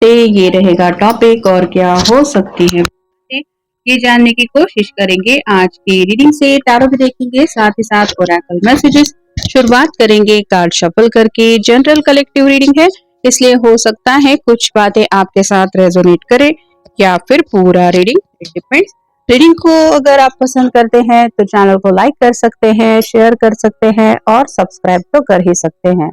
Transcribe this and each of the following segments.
ये रहेगा टॉपिक और क्या हो सकती है ये जानने की कोशिश करेंगे। आज की रीडिंग से टैरो भी देखेंगे, साथ ही साथ ओरेकल मैसेजेस। शुरुआत करेंगे कार्ड शफल करके। जनरल कलेक्टिव रीडिंग है, इसलिए हो सकता है कुछ बातें आपके साथ रेजोनेट करे या फिर पूरा रीडिंग, इट डिपेंड्स। रीडिंग को अगर आप पसंद करते हैं तो चैनल को लाइक कर सकते हैं, शेयर कर सकते हैं और सब्सक्राइब तो कर ही सकते हैं।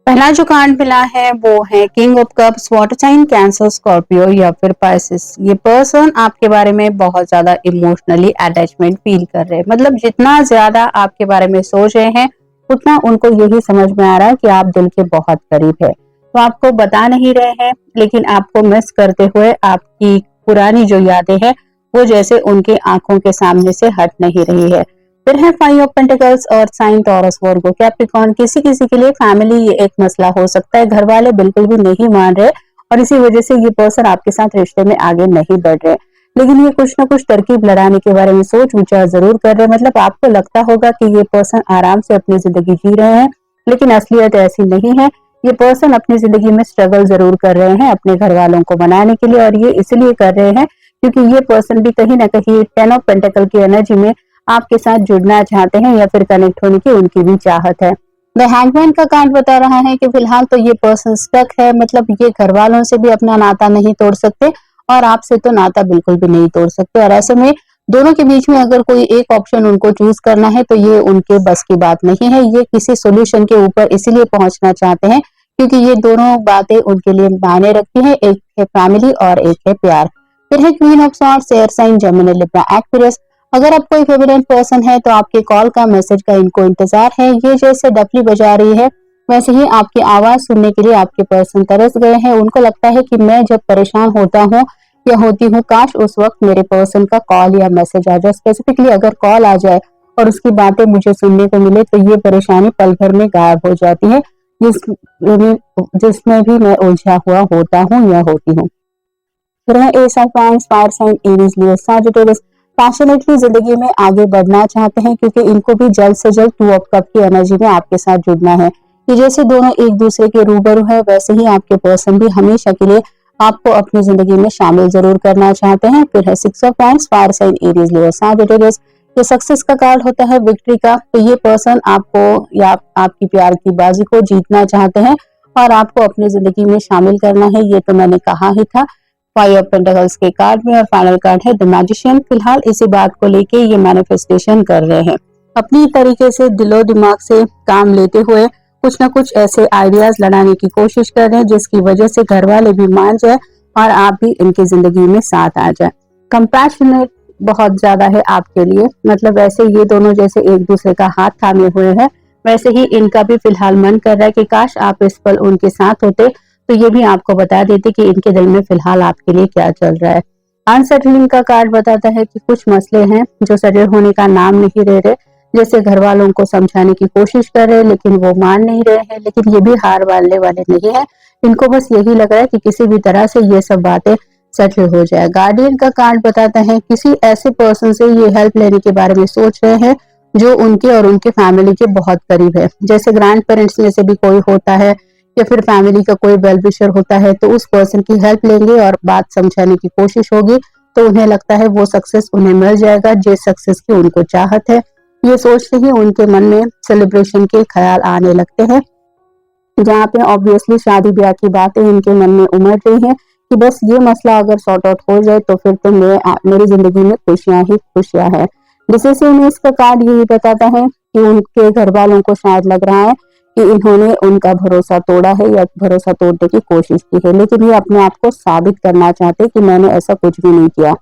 पहला जो कार्ड मिला है वो है king of cups, water sign Cancer, Scorpio या फिर पाइसिस। ये पर्सन आपके बारे में बहुत ज्यादा इमोशनली अटैचमेंट फील कर रहे हैं। मतलब जितना ज्यादा आपके बारे में सोच रहे हैं उतना उनको यही समझ में आ रहा है कि आप दिल के बहुत करीब है। तो आपको बता नहीं रहे हैं, लेकिन आपको मिस करते हुए आपकी पुरानी जो यादें हैं वो जैसे उनकी आंखों के सामने से हट नहीं रही है। फिर है 5 ऑफ पेंटिकल्स और साइन टॉरस वर्गो कैप्रिकॉर्न। किसी किसी के लिए फैमिली ये एक मसला हो सकता है, घर वाले बिल्कुल भी नहीं मान रहे और इसी वजह से ये पर्सन आपके साथ रिश्ते में आगे नहीं बढ़ रहे, लेकिन ये कुछ ना कुछ तरकीब लड़ाने के बारे में सोच विचार जरूर कर रहे हैं। मतलब आपको लगता होगा कि ये पर्सन आराम से अपनी जिंदगी जी रहे हैं, लेकिन असलियत ऐसी नहीं है। ये पर्सन अपनी जिंदगी में स्ट्रगल जरूर कर रहे हैं अपने घर वालों को मनाने के लिए, और ये इसलिए कर रहे हैं क्योंकि ये पर्सन भी कहीं ना कहीं 10 ऑफ पेंटिकल की एनर्जी में आपके साथ जुड़ना चाहते हैं या फिर कनेक्ट होने की उनकी भी चाहत है। द हैंगमैन का कार्ड बता रहा है कि फिलहाल तो ये पर्सन स्टक है। मतलब ये घर वालों से भी अपना नाता नहीं तोड़ सकते और आपसे तो नाता बिल्कुल भी नहीं तोड़ सकते, और ऐसे में दोनों के बीच में अगर कोई एक ऑप्शन उनको चूज करना है तो ये उनके बस की बात नहीं है। ये किसी सोल्यूशन के ऊपर इसीलिए पहुंचना चाहते हैं क्योंकि ये दोनों बातें उनके लिए मायने रखती है, एक है फैमिली और एक है प्यार। फिर है queen of swords, air sign, Gemini, Libra, Aquarius. अगर आप कोई फेवरेट पर्सन है तो आपके कॉल का मैसेज का इनको इंतजार है। ये जैसे डफली बजा रही है वैसे ही आपकी आवाज सुनने के लिए आपके पर्सन तरस गए हैं। उनको लगता है कि मैं जब परेशान होता हूँ या होती हूँ, काश उस वक्त मेरे पर्सन का कॉल या मैसेज आ जाए। स्पेसिफिकली अगर कॉल आ जाए और उसकी बातें मुझे सुनने को मिले तो ये परेशानी पल भर में गायब हो जाती है, जिसमें भी मैं उलझा हुआ होता हूँ या होती हूँ। फिर है ace of wands, fire sign, Aries, Leo, Sagittarius. Passionately जिंदगी में आगे बढ़ना चाहते हैं क्योंकि इनको भी जल्द से जल्द 2 ऑफ कप की एनर्जी में आपके साथ जुड़ना है। कि जैसे दोनों एक दूसरे के रूबरू है वैसे ही आपके पर्सन भी हमेशा के लिए आपको अपनी जिंदगी में शामिल जरूर करना चाहते हैं। फिर है 6 of wands, fire sign, Aries, Leo, Sagittarius. ये सक्सेस का कार्ड होता है, विक्ट्री का। तो ये पर्सन आपको या आपकी प्यार की बाजी को जीतना चाहते हैं और आपको अपनी जिंदगी में शामिल करना है, ये तो मैंने कहा ही था 5 ऑफ पेंटिकल्स के कार्ड में। और फाइनल कार्ड है द मैजिशियन। फिलहाल इसी बात को लेके ये मैनिफेस्टेशन कर रहे हैं, अपनी तरीके से दिलो दिमाग से काम लेते हुए कुछ ना कुछ ऐसे आइडियाज लगाने की कोशिश कर रहे हैं जिसकी वजह से घर वाले भी मान जाए और आप भी इनकी जिंदगी में साथ आ जाए। कंपैशनेट बहुत ज्यादा है आपके लिए। मतलब वैसे ये दोनों जैसे एक दूसरे का हाथ थामे हुए हैं, वैसे ही इनका भी फिलहाल मन कर रहा है कि काश आप इस पल उनके साथ होते तो ये भी आपको बता देते कि इनके दिल में फिलहाल आपके लिए क्या चल रहा है। अनसेटलिंग का कार्ड बताता है कि कुछ मसले हैं जो सेटल होने का नाम नहीं ले रहे। जैसे घर वालों को समझाने की कोशिश कर रहे हैं लेकिन वो मान नहीं रहे हैं, लेकिन ये भी हार मानने वाले नहीं है। इनको बस यही लग रहा है कि किसी भी तरह से ये सब बातें सेटल हो जाए। गार्डियन का कार्ड बताता है किसी ऐसे पर्सन से ये हेल्प लेने के बारे में सोच रहे हैं जो उनके और उनके फैमिली के बहुत करीब है। जैसे ग्रैंड पेरेंट्स में से भी कोई होता है या फिर फैमिली का कोई वेल विशर होता है, तो उस पर्सन की हेल्प लेंगे और बात समझाने की कोशिश होगी तो उन्हें लगता है वो सक्सेस उन्हें मिल जाएगा जिस सक्सेस की उनको चाहत है। ये सोचते ही उनके मन में सेलिब्रेशन के ख्याल आने लगते हैं जहाँ पे ऑब्वियसली शादी ब्याह की बातें इनके मन में उमड़ रही हैं कि बस ये मसला अगर सॉर्ट आउट हो जाए तो फिर तो मेरी जिंदगी में खुशियां ही खुशियां हैं। जिससे उन्हें इसका कार्ड यही बताता है कि उनके घर वालों को शायद लग रहा है कि इन्होंने उनका भरोसा तोड़ा है या भरोसा तोड़ने की कोशिश की है, लेकिन ये अपने आप को साबित करना चाहते कि मैंने ऐसा कुछ भी नहीं किया।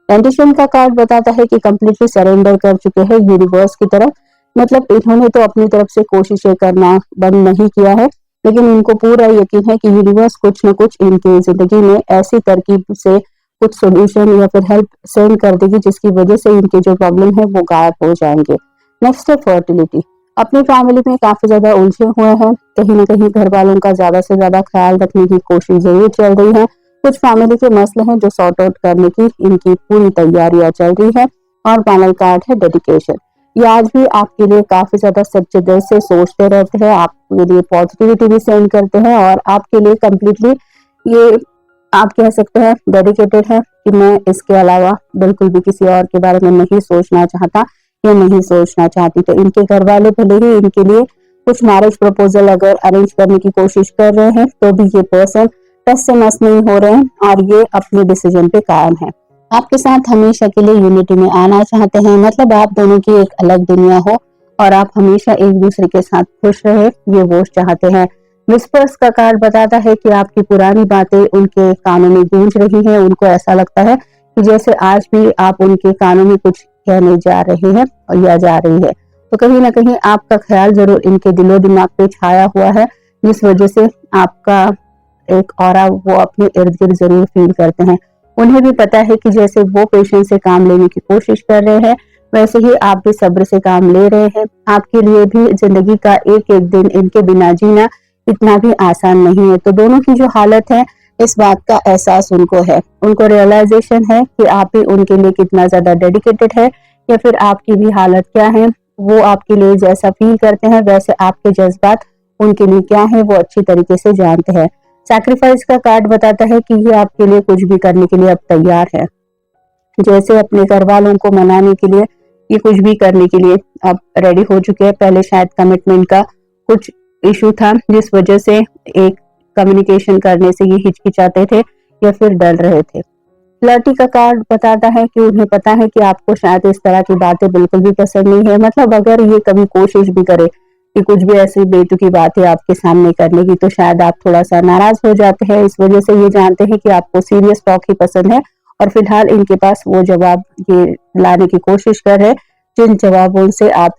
कंडीशन का कार्ड बताता है कि कंप्लीटली सरेंडर कर चुके हैं यूनिवर्स की तरफ। मतलब इन्होंने तो अपनी तरफ से कोशिशें करना बंद नहीं किया है, लेकिन इनको पूरा यकीन है कि यूनिवर्स कुछ न कुछ इनकी जिंदगी में ऐसी तरकीब से कुछ सोल्यूशन या फिर हेल्प सेंड कर देगी जिसकी वजह से इनके जो प्रॉब्लम है वो गायब हो जाएंगे। नेक्स्ट है फर्टिलिटी। अपनी फैमिली में काफी ज्यादा उलझे हुए हैं, कहीं ना कहीं घर वालों का ज्यादा से ज्यादा ख्याल रखने की कोशिश जरूर चल रही है। कुछ फैमिली के मसले हैं जो सॉर्ट आउट करने की इनकी पूरी तैयारियां चल रही है। और फाइनल कार्ड है डेडिकेशन। ये आज भी आपके लिए काफी ज्यादा सच्चे दिल से सोचते रहते हैं, आपके लिए पॉजिटिविटी भी सेंड करते हैं और आपके लिए कम्प्लीटली ये आप कह सकते हैं डेडिकेटेड है कि मैं इसके अलावा बिल्कुल भी किसी और के बारे में नहीं सोचना चाहता या नहीं सोचना चाहती। तो इनके घर वाले भले ही इनके लिए कुछ मैरिज प्रपोजल अगर अरेंज करने की कोशिश कर रहे हैं तो भी ये पर्सन टस से मस नहीं हो रहे हैं और ये अपने डिसीजन पे कायम है। आपके साथ हमेशा के लिए यूनिटी में आना चाहते हैं, मतलब आप दोनों की एक अलग दुनिया हो और आप हमेशा एक दूसरे के साथ खुश रहे, ये वो चाहते हैं। विस्पर्स का कार्ड बताता है कि आपकी पुरानी बातें उनके कानों में गूंज रही हैं। उनको ऐसा लगता है कि जैसे आज भी आप उनके कानों में कुछ कहने जा रहे हैं और या जा रही है। तो कहीं ना कहीं आपका ख्याल जरूर इनके दिलो दिमाग पे छाया हुआ है, जिस वजह से आपका एक ऑरा वो अपने इर्द गिर्द जरूर फील करते हैं। उन्हें भी पता है कि जैसे वो पेशेंस से काम लेने की कोशिश कर रहे हैं वैसे ही आप भी सब्र से काम ले रहे हैं। आपके लिए भी जिंदगी का एक एक दिन इनके बिना जीना इतना भी आसान नहीं है। तो दोनों की जो हालत है इस बात का एहसास उनको है, उनको रियलाइजेशन है कि आप ही उनके लिए कितना ज्यादा डेडिकेटेड है या फिर आपकी भी हालत क्या है। वो आपके लिए जैसा फील करते हैं वैसे आपके जज्बात उनके लिए क्या है वो अच्छी तरीके से जानते हैं। सैक्रिफाइस का कार्ड बताता है कि ये आपके लिए कुछ भी करने के लिए अब तैयार है, जैसे अपने घर वालों को मनाने के लिए ये कुछ भी करने के लिए अब रेडी हो चुके हैं। पहले शायद कमिटमेंट का कुछ इशू था जिस वजह से एक कम्युनिकेशन करने से ये हिचकिचाते थे या फिर डर रहे थे। फ्लर्टी का कार्ड बताता है कि उन्हें पता है कि आपको शायद इस तरह की बातें बिल्कुल भी पसंद नहीं है। मतलब अगर ये कभी कोशिश भी करे कि कुछ भी ऐसी बेतुकी बातें आपके सामने करने की तो शायद आप थोड़ा सा नाराज हो जाते हैं। इस वजह से ये जानते हैं कि आपको सीरियस टॉक ही पसंद है और फिलहाल इनके पास वो जवाब ये लाने की कोशिश कर रहे हैं जिन जवाबों से आप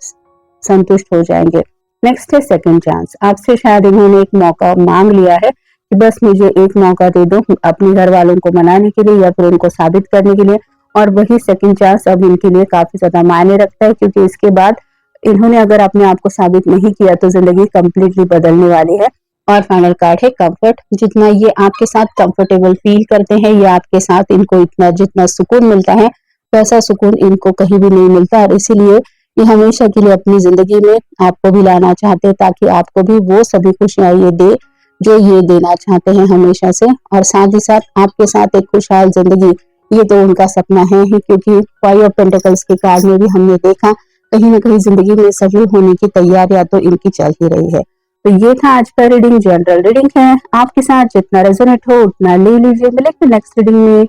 संतुष्ट हो जाएंगे। नेक्स्ट है सेकंड चांस। आपसे शायद इन्होंने एक मौका मांग लिया है कि बस मुझे एक मौका दे दो अपने घर वालों को मनाने के लिए या फिर उनको साबित करने के लिए, और वही सेकंड चांस अब इनके लिए काफी ज्यादा मायने रखता है क्योंकि इसके बाद इन्होंने अगर अपने आप को साबित नहीं किया तो जिंदगी कंप्लीटली बदलने वाली है। और फाइनल कार्ड है कंफर्ट। जितना ये आपके साथ कंफर्टेबल फील करते हैं या आपके साथ इनको इतना जितना सुकून मिलता है वैसा सुकून इनको कहीं भी नहीं मिलता और इसीलिए ये हमेशा के लिए अपनी जिंदगी में आपको भी लाना चाहते हैं ताकि आपको भी वो सभी खुशियां ये दे जो ये देना चाहते हैं हमेशा से। और साथ ही साथ आपके साथ एक खुशहाल जिंदगी ये तो उनका सपना है ही, क्योंकि फाइव ऑफ पेंटिकल्स के कार्ड में भी हमने देखा कहीं ना कहीं जिंदगी में सफल होने की तैयारियां तो इनकी चल ही रही है। तो ये था आज का रीडिंग, जनरल रीडिंग है, आपके साथ जितना रेजोनेट हो उतना ले लीजिए। मिलेंगे नेक्स्ट रीडिंग में।